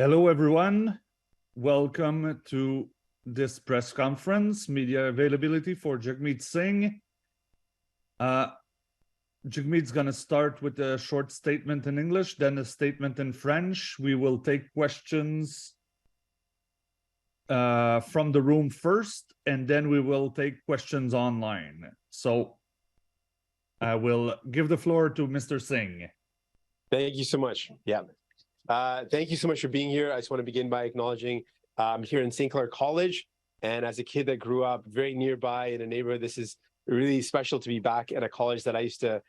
Hello, everyone. Welcome to this press conference, media availability for Jagmeet Singh. Jagmeet's going to start with a short statement in English, then a statement in French. We will take questions from the room first, and then we will take questions online. So I will give the floor to Mr. Singh. Thank you so much. Yeah. Thank you so much for being here. I just want to begin by acknowledging I'm here in Clair College. And as a kid that grew up very nearby in a neighborhood, this is really special to be back at a college that I used to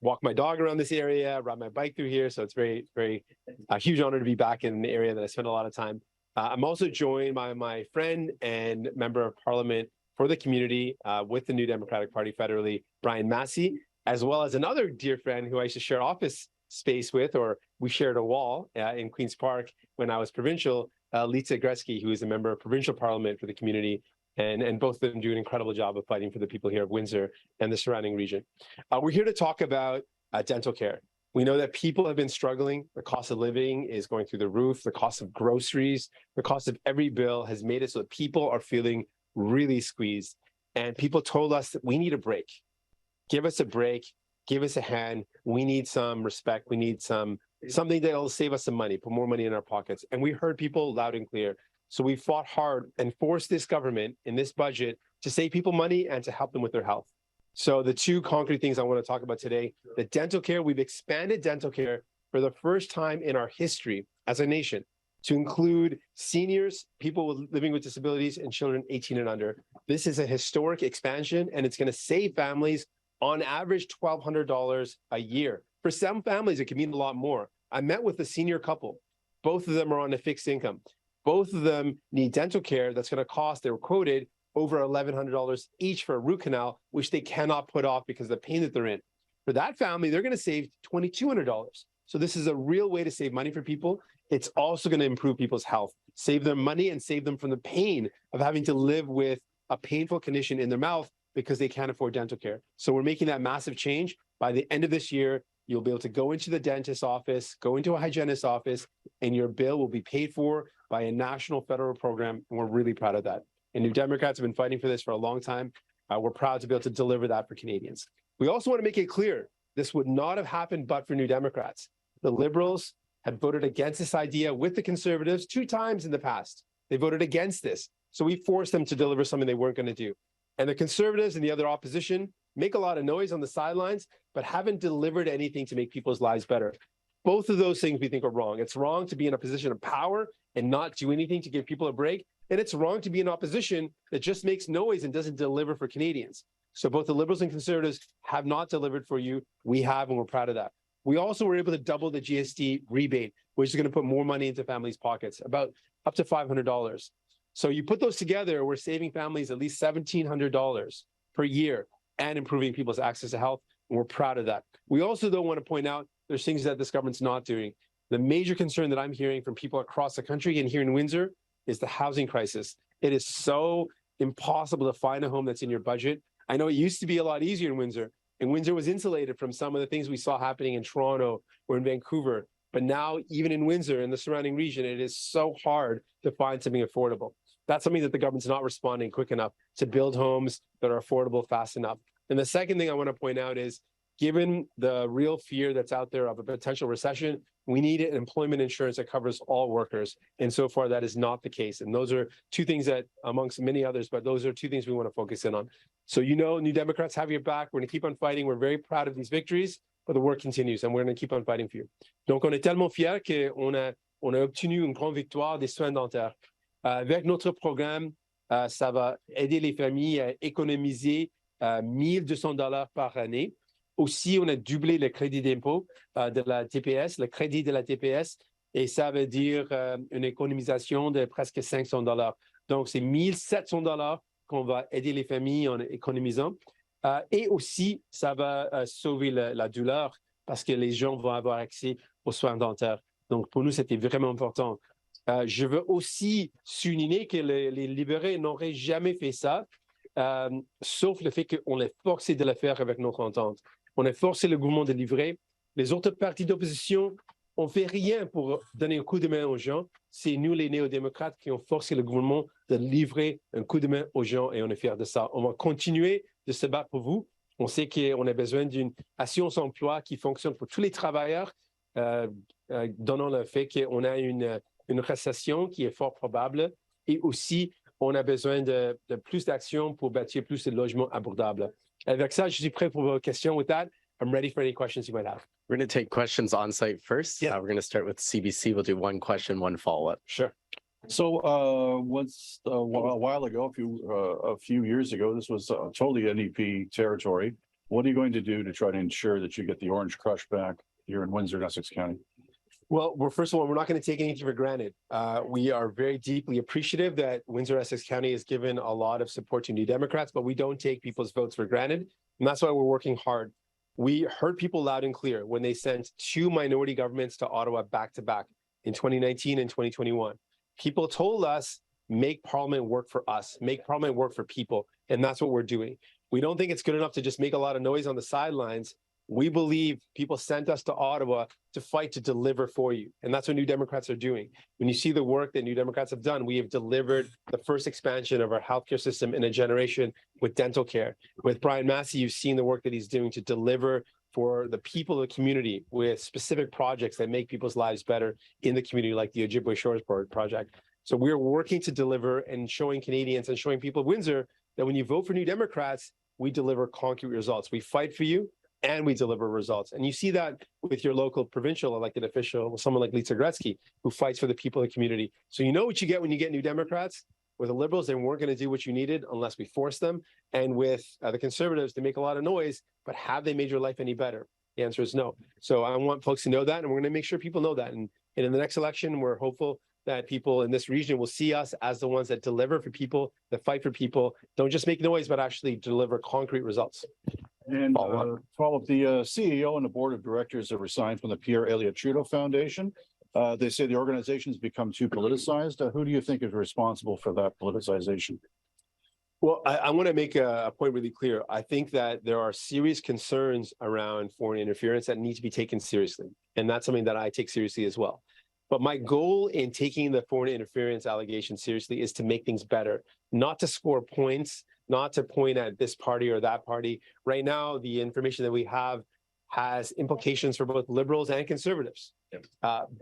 walk my dog around this area, ride my bike through here. So it's a huge honor to be back in the area that I spent a lot of time. I'm also joined by my friend and member of parliament for the community with the New Democratic Party federally, Brian Massey, as well as another dear friend who I used to share office space with, or we shared a wall in Queen's Park when I was provincial, Lisa Gretzky, who is a member of provincial parliament for the community, and both of them do an incredible job of fighting for the people here of Windsor and the surrounding region. We're here to talk about dental care. We know that people have been struggling. The cost of living is going through the roof. The cost of groceries, the cost of every bill has made it so that people are feeling really squeezed. And people told us that we need a break. Give us a break. Give us a hand. We need some respect. We need something that'll save us some money, put more money in our pockets. And we heard people loud and clear. So we fought hard and forced this government in this budget to save people money and to help them with their health. So the two concrete things I want to talk about today, the dental care, we've expanded dental care for the first time in our history as a nation to include seniors, people living with disabilities, and children 18 and under. This is a historic expansion, and it's going to save families on average $1,200 a year. For some families, it can mean a lot more. I met with a senior couple. Both of them are on a fixed income. Both of them need dental care that's going to cost, they were quoted, over $1,100 each for a root canal, which they cannot put off because of the pain that they're in. For that family, they're going to save $2,200. So this is a real way to save money for people. It's also going to improve people's health, save them money, and save them from the pain of having to live with a painful condition in their mouth because they can't afford dental care. So we're making that massive change. By the end of this year, you'll be able to go into the dentist's office, go into a hygienist's office, and your bill will be paid for by a national federal program. And we're really proud of that. And New Democrats have been fighting for this for a long time. We're proud to be able to deliver that for Canadians. We also want to make it clear, this would not have happened but for New Democrats. The Liberals had voted against this idea with the Conservatives 2 times in the past. They voted against this. So we forced them to deliver something they weren't going to do. And the Conservatives and the other opposition make a lot of noise on the sidelines, but haven't delivered anything to make people's lives better. Both of those things we think are wrong. It's wrong to be in a position of power and not do anything to give people a break. And it's wrong to be in opposition that just makes noise and doesn't deliver for Canadians. So both the Liberals and Conservatives have not delivered for you. We have, and we're proud of that. We also were able to double the GST rebate, which is going to put more money into families' pockets, about up to $500. So you put those together, we're saving families at least $1,700 per year and improving people's access to health. And we're proud of that. We also, though, want to point out there's things that this government's not doing. The major concern that I'm hearing from people across the country and here in Windsor is the housing crisis. It is so impossible to find a home that's in your budget. I know it used to be a lot easier in Windsor, and Windsor was insulated from some of the things we saw happening in Toronto or in Vancouver. But now, even in Windsor and the surrounding region, it is so hard to find something affordable. That's something that the government's not responding quick enough to build homes that are affordable fast enough. And the second thing I want to point out is, given the real fear that's out there of a potential recession, we need an employment insurance that covers all workers. And so far, that is not the case. And those are two things that, amongst many others, but those are two things we want to focus in on. So, you know, New Democrats have your back. We're going to keep on fighting. We're very proud of these victories, but the work continues, and we're going to keep on fighting for you. Donc, on est tellement fiers qu'on a obtenu une grande victoire des soins dentaires. Avec notre programme, ça va aider les familles à économiser $1,200 par année. Aussi, on a doublé le crédit d'impôt de la TPS, le crédit de la TPS, et ça veut dire une économisation de presque $500. Donc, c'est $1,700 qu'on va aider les familles en économisant. Et aussi, ça va sauver la douleur parce que les gens vont avoir accès aux soins dentaires. Donc, pour nous, c'était vraiment important. Je veux aussi souligner que les libérés n'auraient jamais fait ça, sauf le fait qu'on les forcé de le faire avec notre entente. On a forcé le gouvernement de livrer. Les autres partis d'opposition on fait rien pour donner un coup de main aux gens. C'est nous, les néo-démocrates, qui ont forcé le gouvernement de livrer un coup de main aux gens et on est fiers de ça. On va continuer de se battre pour vous. On sait qu'on a besoin d'une assurance emploi qui fonctionne pour tous les travailleurs, donnant le fait qu'on a une récession qui est fort probable et aussi on a besoin de plus d'actions pour bâtir plus de logements abordables. Avec ça, je suis prêt pour vos questions. With that, I'm ready for any questions you might have. We're going to take questions on site first. Yeah. We're going to start with CBC. We'll do one question, one follow-up. Sure. So once a while ago, a few years ago, this was totally NDP territory. What are you going to do to try to ensure that you get the Orange Crush back here in Windsor and Essex County? Well, first of all, we're not going to take anything for granted. We are very deeply appreciative that Windsor Essex County has given a lot of support to New Democrats, but we don't take people's votes for granted. And that's why we're working hard. We heard people loud and clear when they sent 2 minority governments to Ottawa back to back in 2019 and 2021. People told us, make Parliament work for us, make Parliament work for people. And that's what we're doing. We don't think it's good enough to just make a lot of noise on the sidelines. We believe people sent us to Ottawa to fight to deliver for you. And that's what New Democrats are doing. When you see the work that New Democrats have done, we have delivered the first expansion of our healthcare system in a generation with dental care. With Brian Massey, you've seen the work that he's doing to deliver for the people of the community with specific projects that make people's lives better in the community, like the Ojibwe Shores project. So we're working to deliver and showing Canadians and showing people of Windsor that when you vote for New Democrats, we deliver concrete results. We fight for you, and we deliver results. And you see that with your local provincial elected official, someone like Lisa Gretzky, who fights for the people of the community. So you know what you get when you get New Democrats. With the Liberals, they weren't going to do what you needed unless we forced them. And with the Conservatives, they make a lot of noise, but have they made your life any better? The answer is no. So I want folks to know that, and we're going to make sure people know that. And in the next election, we're hopeful that people in this region will see us as the ones that deliver for people, that fight for people, don't just make noise, but actually deliver concrete results. And follow up, the CEO and the board of directors have resigned from the Pierre Elliott Trudeau Foundation. They say the organization has become too politicized. Who do you think is responsible for that politicization? Well, I want to make a point really clear. I think that there are serious concerns around foreign interference that need to be taken seriously. And that's something that I take seriously as well. But my goal in taking the foreign interference allegation seriously is to make things better, not to score points, not to point at this party or that party. Right now, the information that we have has implications for both Liberals and Conservatives. Yep.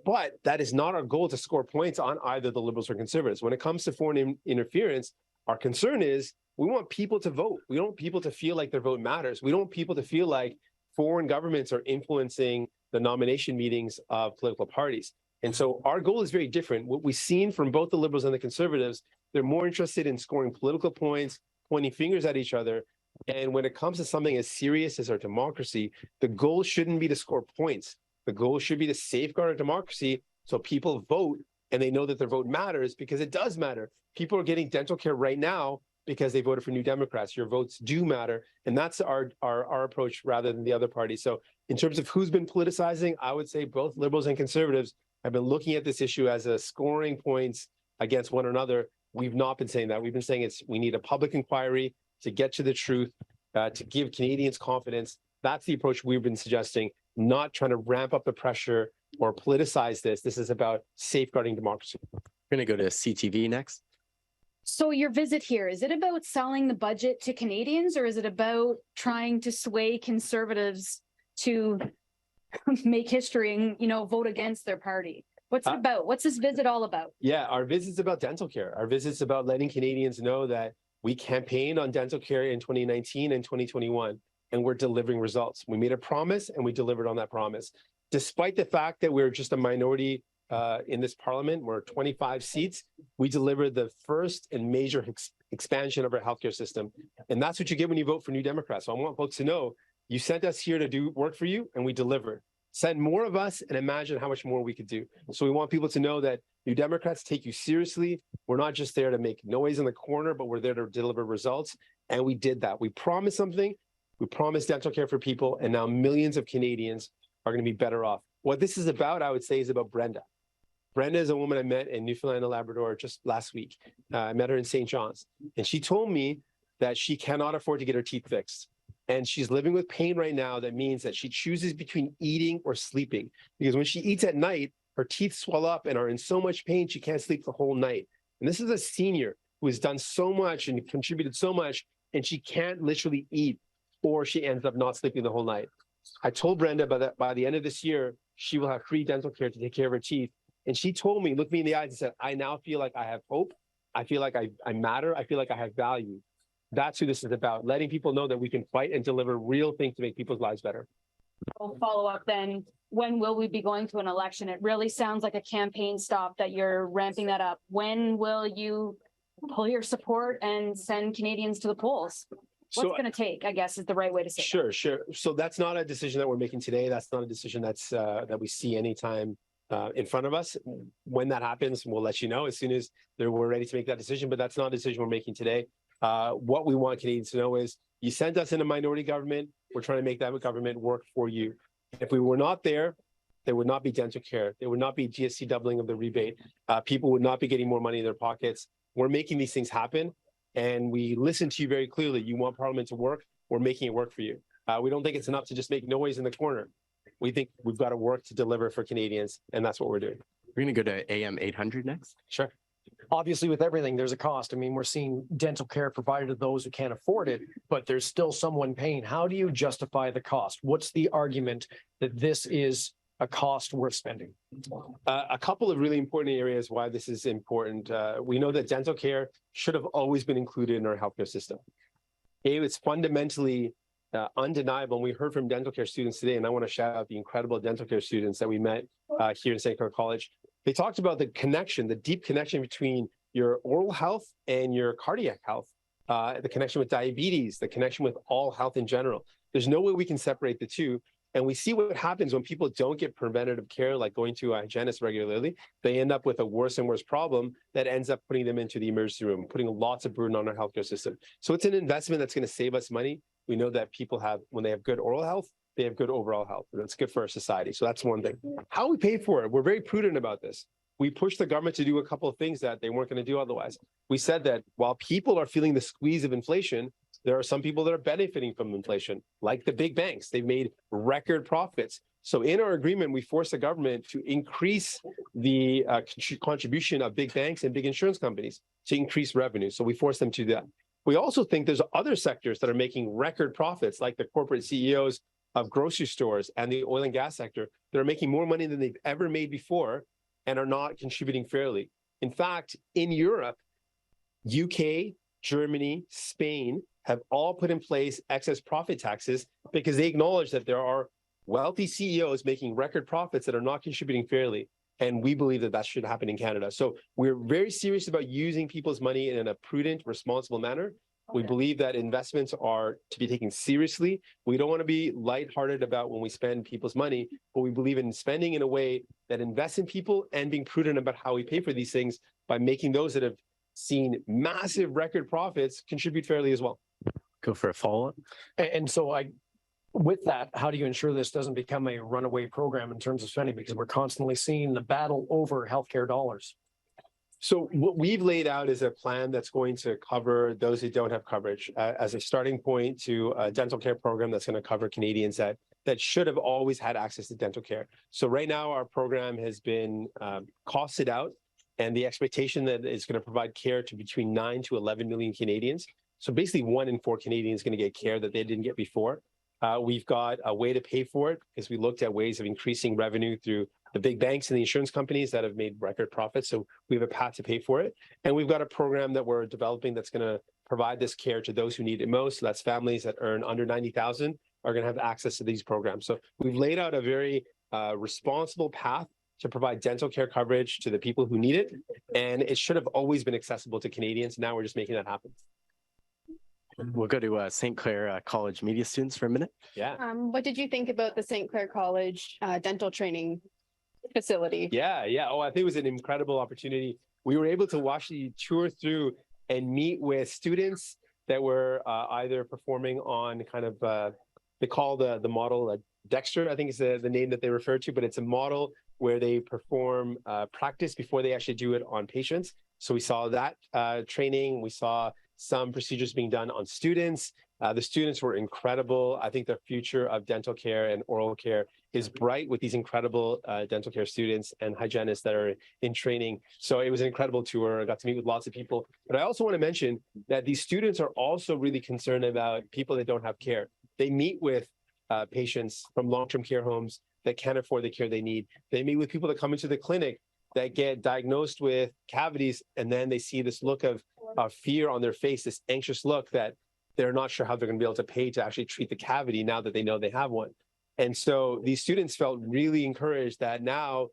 But that is not our goal to score points on either the Liberals or Conservatives. When it comes to foreign interference, our concern is we want people to vote. We don't want people to feel like their vote matters. We don't want people to feel like foreign governments are influencing the nomination meetings of political parties. And so our goal is very different. What we've seen from both the Liberals and the Conservatives, they're more interested in scoring political points, pointing fingers at each other. And when it comes to something as serious as our democracy, the goal shouldn't be to score points. The goal should be to safeguard our democracy so people vote and they know that their vote matters, because it does matter. People are getting dental care right now because they voted for New Democrats. Your votes do matter. And that's our approach rather than the other party. So in terms of who's been politicizing, I would say both Liberals and Conservatives have been looking at this issue as a scoring points against one another. We've not been saying that. We've been saying we need a public inquiry to get to the truth, to give Canadians confidence. That's the approach we've been suggesting, not trying to ramp up the pressure or politicize this. This is about safeguarding democracy. We're going to go to CTV next. So your visit here, is it about selling the budget to Canadians, or is it about trying to sway Conservatives to make history and, vote against their party? What's it about? What's this visit all about? Yeah, our visit's about dental care. Our visit's about letting Canadians know that we campaigned on dental care in 2019 and 2021, and we're delivering results. We made a promise and we delivered on that promise. Despite the fact that we're just a minority in this parliament, we're 25 seats, we delivered the first and major expansion of our healthcare system. And that's what you get when you vote for New Democrats. So I want folks to know, you sent us here to do work for you, and we delivered. Send more of us and imagine how much more we could do. So we want people to know that New Democrats take you seriously. We're not just there to make noise in the corner, but we're there to deliver results. And we did that. We promised something. We promised dental care for people, and now millions of Canadians are going to be better off. What this is about, I would say, is about Brenda. Brenda is a woman I met in Newfoundland and Labrador just last week. I met her in St. John's, and she told me that she cannot afford to get her teeth fixed. And she's living with pain right now. That means that she chooses between eating or sleeping, because when she eats at night, her teeth swell up and are in so much pain, she can't sleep the whole night. And this is a senior who has done so much and contributed so much, and she can't literally eat, or she ends up not sleeping the whole night. I told Brenda by the end of this year, she will have free dental care to take care of her teeth. And she told me, looked me in the eyes and said, I now feel like I have hope. I feel like I matter. I feel like I have value. That's who this is about, letting people know that we can fight and deliver real things to make people's lives better. We'll follow up then. When will we be going to an election? It really sounds like a campaign stop that you're ramping that up. When will you pull your support and send Canadians to the polls? What's going to take, I guess, is the right way to say it. Sure. So that's not a decision that we're making today. That's not a decision that we see anytime in front of us. When that happens, we'll let you know as soon as we're ready to make that decision. But that's not a decision we're making today. What we want Canadians to know is you sent us in a minority government. We're trying to make that government work for you. If we were not there would not be dental care. There would not be GST doubling of the rebate. People would not be getting more money in their pockets. We're making these things happen. And we listen to you very clearly. You want Parliament to work. We're making it work for you. We don't think it's enough to just make noise in the corner. We think we've got to work to deliver for Canadians. And that's what we're doing. We're going to go to AM 800 next. Sure. Obviously, with everything, there's a cost. I mean, we're seeing dental care provided to those who can't afford it, but there's still someone paying. How do you justify the cost? What's the argument that this is a cost worth spending? A couple of really important areas why this is important. We know that dental care should have always been included in our healthcare system. It's fundamentally undeniable. And we heard from dental care students today, and I want to shout out the incredible dental care students that we met here in St. Clair College. They talked about the connection, the deep connection between your oral health and your cardiac health, the connection with diabetes, the connection with all health in general. There's no way we can separate the two. And we see what happens when people don't get preventative care, like going to a hygienist regularly. They end up with a worse and worse problem that ends up putting them into the emergency room, putting lots of burden on our healthcare system. So it's an investment that's going to save us money. We know that people have, when they have good oral health, they have good overall health. And that's good for our society. So that's one thing. How we pay for it, we're very prudent about this. We pushed the government to do a couple of things that they weren't going to do otherwise. We said that while people are feeling the squeeze of inflation, there are some people that are benefiting from inflation, like the big banks. They've made record profits. So in our agreement, we forced the government to increase the contribution of big banks and big insurance companies to increase revenue. So we forced them to do that. We also think there's other sectors that are making record profits, like the corporate CEOs of grocery stores and the oil and gas sector, that are making more money than they've ever made before and are not contributing fairly. In fact, in Europe, UK, Germany, Spain have all put in place excess profit taxes because they acknowledge that there are wealthy CEOs making record profits that are not contributing fairly. And we believe that that should happen in Canada. So we're very serious about using people's money in a prudent, responsible manner. We believe that investments are to be taken seriously. We don't want to be lighthearted about when we spend people's money, but we believe in spending in a way that invests in people and being prudent about how we pay for these things by making those that have seen massive record profits contribute fairly as well. Go for a follow-up. And so with that, how do you ensure this doesn't become a runaway program in terms of spending? Because we're constantly seeing the battle over healthcare dollars. So what we've laid out is a plan that's going to cover those who don't have coverage as a starting point to a dental care program that's going to cover Canadians that should have always had access to dental care. So right now our program has been costed out, and the expectation that it's going to provide care to between 9 to 11 million Canadians. So basically 1 in 4 Canadians going to get care that they didn't get before. We've got a way to pay for it because we looked at ways of increasing revenue through the big banks and the insurance companies that have made record profits. So we have a path to pay for it. And we've got a program that we're developing that's going to provide this care to those who need it most. So that's families that earn under $90,000 are going to have access to these programs. So we've laid out a very responsible path to provide dental care coverage to the people who need it. And it should have always been accessible to Canadians. Now we're just making that happen. We'll go to St. Clair College media students for a minute. Yeah. What did you think about the St. Clair College dental training facility? Yeah. Oh, I think it was an incredible opportunity. We were able to watch the tour through and meet with students that were either performing on kind of, they call the model Dexter, I think is the name that they refer to, but it's a model where they perform practice before they actually do it on patients. So we saw that training. We saw some procedures being done on students. The students were incredible. I think the future of dental care and oral care is bright with these incredible dental care students and hygienists that are in training. So it was an incredible tour. I got to meet with lots of people. But I also want to mention that these students are also really concerned about people that don't have care. They meet with patients from long-term care homes that can't afford the care they need. They meet with people that come into the clinic that get diagnosed with cavities, and then they see this look of fear on their face, this anxious look that they're not sure how they're going to be able to pay to actually treat the cavity now that they know they have one. And so these students felt really encouraged that now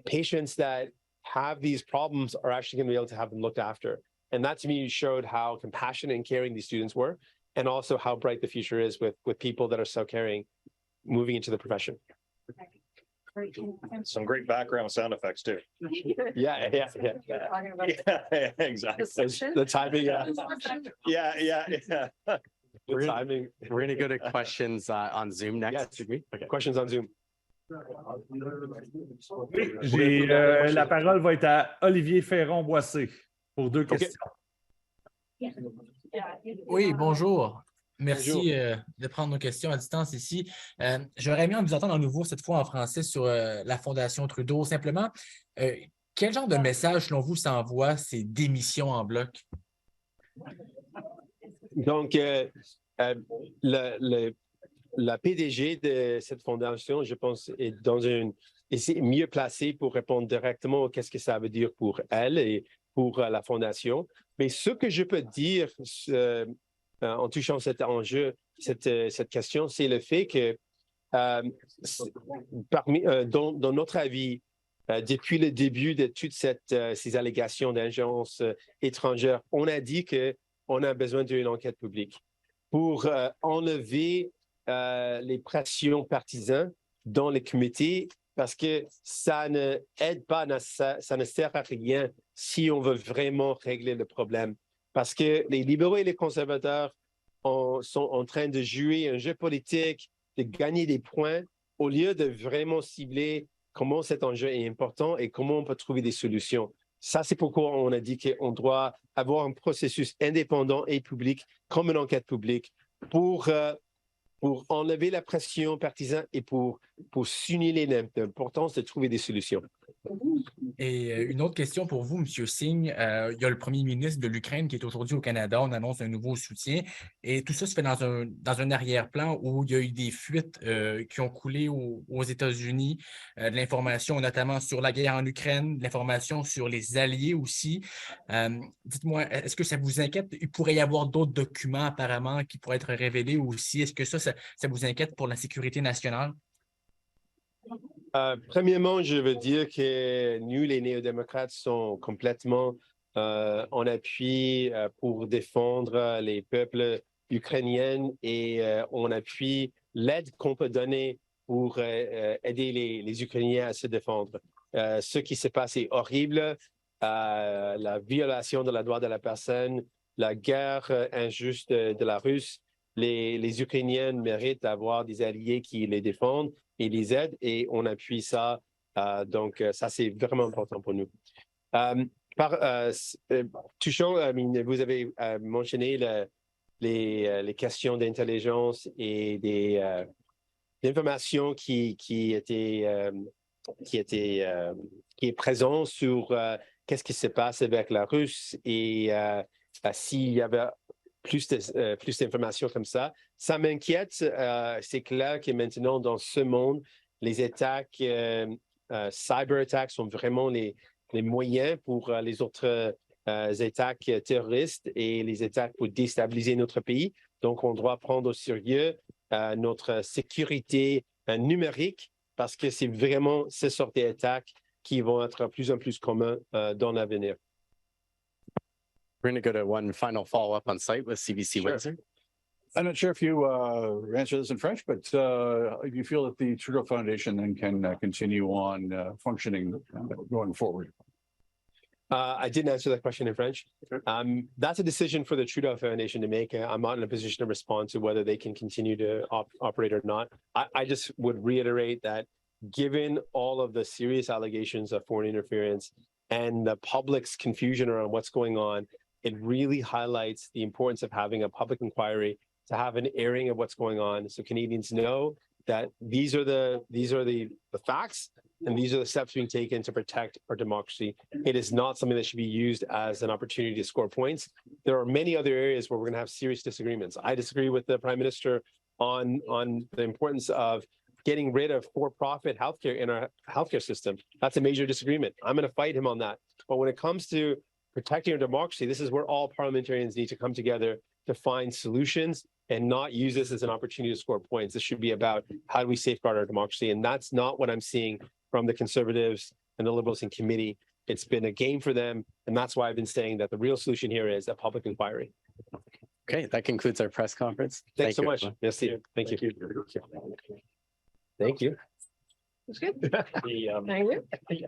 patients that have these problems are actually going to be able to have them looked after. And that to me showed how compassionate and caring these students were, and also how bright the future is with people that are so caring moving into the profession. Some great background sound effects too. Yeah, Yeah, exactly. The timing, yeah. The We're gonna- timing. We're going to go to questions on Zoom next. Yes, agree. Okay. Questions on Zoom. J'ai la parole va être à Olivier Ferron-Boissé pour 2 questions. Oui, bonjour. Merci de prendre nos questions à distance ici. J'aurais aimé en vous entendre à nouveau, cette fois en français, sur la Fondation Trudeau. Simplement, quel genre de message, selon vous, s'envoie ces démissions en bloc? Donc, la PDG de cette fondation, je pense, est mieux placée pour répondre directement à qu'est-ce que ça veut dire pour elle et pour la fondation. Mais ce que je peux dire en touchant cet enjeu, cette question, c'est le fait que dans notre avis, depuis le début de toutes ces allégations d'ingérence étrangère, on a dit qu'on a besoin d'une enquête publique pour enlever les pressions partisanes dans les comités, parce que ça ne aide pas, ça ne sert à rien si on veut vraiment régler le problème. Parce que les libéraux et les conservateurs sont en train de jouer un jeu politique, de gagner des points, au lieu de vraiment cibler comment cet enjeu est important et comment on peut trouver des solutions. Ça, c'est pourquoi on a dit qu'on doit avoir un processus indépendant et public, comme une enquête publique, pour enlever la pression partisane et pour signaler l'importance de trouver des solutions. Et une autre question pour vous, M. Singh. Il y a le premier ministre de l'Ukraine qui est aujourd'hui au Canada. On annonce un nouveau soutien. Et tout ça se fait dans un arrière-plan où il y a eu des fuites qui ont coulé aux États-Unis, de l'information notamment sur la guerre en Ukraine, de l'information sur les alliés aussi. Dites-moi, est-ce que ça vous inquiète? Il pourrait y avoir d'autres documents apparemment qui pourraient être révélés aussi. Est-ce que ça vous inquiète pour la sécurité nationale? Premièrement, je veux dire que nous, les néo-démocrates, sont complètement en appui pour défendre les peuples ukrainiens et on appuie l'aide qu'on peut donner pour aider les Ukrainiens à se défendre. Ce qui se passe est horrible, la violation de la droit de la personne, la guerre injuste de la Russie. Les Ukrainiens méritent d'avoir des alliés qui les défendent et les aident, et on appuie ça. Donc, ça, c'est vraiment important pour nous. Touchant, vous avez mentionné les questions d'intelligence et des informations qui est présent sur qu'est-ce qui se passe avec la Russie et s'il y avait plus d'informations comme ça. Ça m'inquiète. C'est clair que maintenant, dans ce monde, les attaques, cyber-attaques sont vraiment les moyens pour les autres attaques terroristes et les attaques pour déstabiliser notre pays. Donc, on doit prendre au sérieux notre sécurité numérique, parce que c'est vraiment ces sortes d'attaques qui vont être de plus en plus communs dans l'avenir. We're going to go to one final follow-up on site with CBC Sure. Windsor. I'm not sure if you answer this in French, but if you feel that the Trudeau Foundation then can continue on functioning going forward. I didn't answer that question in French. That's a decision for the Trudeau Foundation to make. I'm not in a position to respond to whether they can continue to operate or not. I just would reiterate that given all of the serious allegations of foreign interference and the public's confusion around what's going on, it really highlights the importance of having a public inquiry to have an airing of what's going on, so Canadians know that these are the facts and these are the steps being taken to protect our democracy. It is not something that should be used as an opportunity to score points. There are many other areas where we're going to have serious disagreements. I disagree with the Prime Minister on the importance of getting rid of for-profit healthcare in our healthcare system. That's a major disagreement. I'm going to fight him on that. But when it comes to protecting our democracy, this is where all parliamentarians need to come together to find solutions and not use this as an opportunity to score points. This should be about how do we safeguard our democracy? And that's not what I'm seeing from the Conservatives and the Liberals in committee. It's been a game for them. And that's why I've been saying that the real solution here is a public inquiry. Okay, that concludes our press conference. Thanks so you, much. everyone. Yes, thank you. Thank you. It's good. The, Thank you.